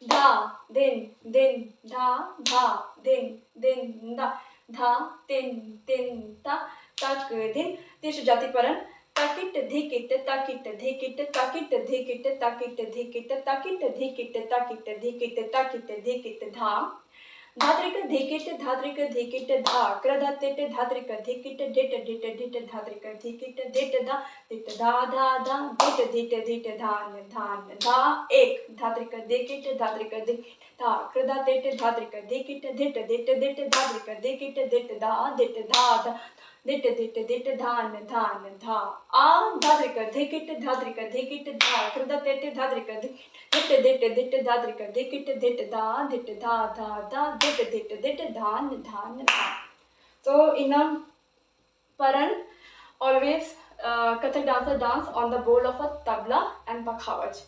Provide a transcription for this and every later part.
धा दिन दिन धा धा दिन दिन धा धा तिन तिन ता तक दिन तीसरी जाति परन ताकिट धिकिट ताकिट धिकिट ताकिट धिकिट ताकिट धिकिट ताकिट धिकिट ताकिट धिकिट ताकिट धिकिट धा धात्रिक धिकिट धा क्रधातिट धात्रिक धिकिट डिट डिट डिट धात्रिक धिकिट डिट धा दिट धा धा धा दिट दिट दिट धान धान धा एक धात्रिक धिकिट धा क्रधातिट धात्रिक धिकिट डिट डिट डिट धात्रिक धिकिट डिट धा धा दिट दिट दिट धान धान धा आ धात्रिक धिकिट धा क्रधातिट धात्रिक दिट दिट दिट धात्रिक धिकिट डिट धा धा दिट दिट दिट धान धान धा. So in a paran, always Kathak dancer dance on the bowl of a tabla and pakhawaj.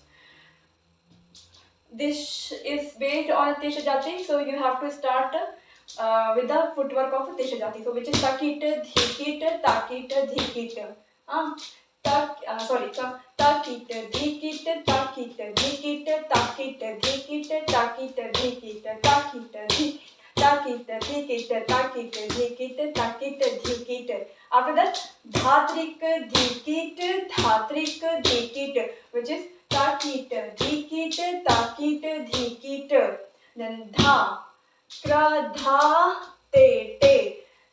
This is based on Tesha Jati, so you have to start with the footwork of Tesha Jati, so which is takit, dhikit, takit, dhikit. Takit, dhikit, takit, dhikit, takit, dhikit, takit, dhikit, takit, dhikit. Takit, dhikit, takit, dhikit, takit, dhikit. After that, dhatrik, dhikit, which is takit, dhikit, takit, dhikit. Then dha, kradha, te,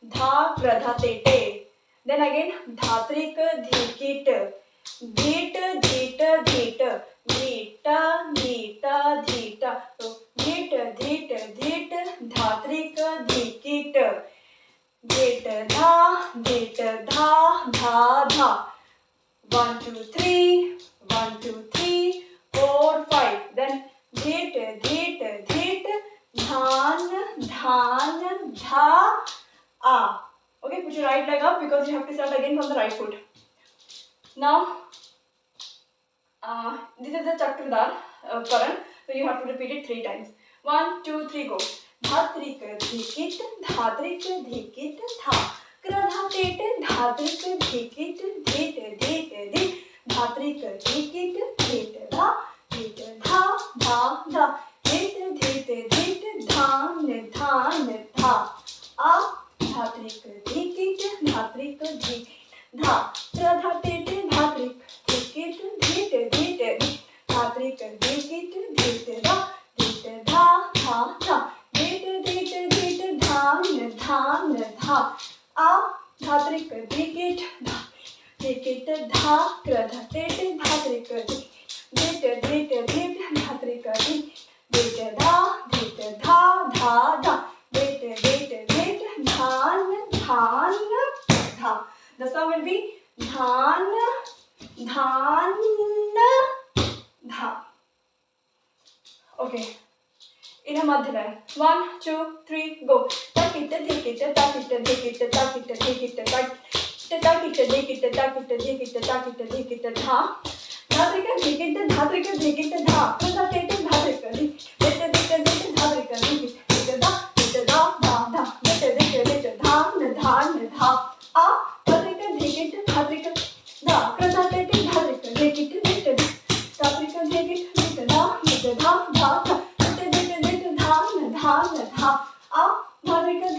dha, kradha, te. Then again, dhatrik, dhikit, dhit, dhita, dhita. So, dhit, dhatrik, dhikit, dhit, dha, dha. 1, 2, 3, 1, 2, 3, 4, 5. Then dhit, dhan, dha, a. Okay, put your right leg up because you have to start again from the right foot. Now, this is the Chakradar paran, so you have to repeat it 3 times. 1, 2, 3, go. Dhatrik, dhikit, dhikit, dha. Kradhatit, dhatrik, dhikit, dhit. Dhatrik, dhikit, dhit, dha, dha. Dhit, dhan, dha. A, dhatrik, dhikit, dhit, dha. Kradhatit, dhatrik, dhikit, dhit. Dhatrik, dhikit, dhit, dha, dha. Dhit, dhan, dha. A, dhatrik, dhikit, dha. Kradhatit, dhatrik, dhit, dhatrik, dhit, dha, dha. Dhit, dhan, dha. The song will be dhan, dha. Okay. In a madhya. 1, 2, 3, go. Takit, dhikit, takit, dhikit, takit, dhikit, dhikit, dha. Dhatrika, dhikit, dha. Kradhatit, dhatrika, dhikit, dhatrika, dhikit, dha, dha. Dhit, dhan, dha. A, dhatrika, dhikit, dha. Kradhatit, dhatrika, dhikit, dhatrika, dhikit, dha, dha. Dhit, dhan, dha. A, dhatrika,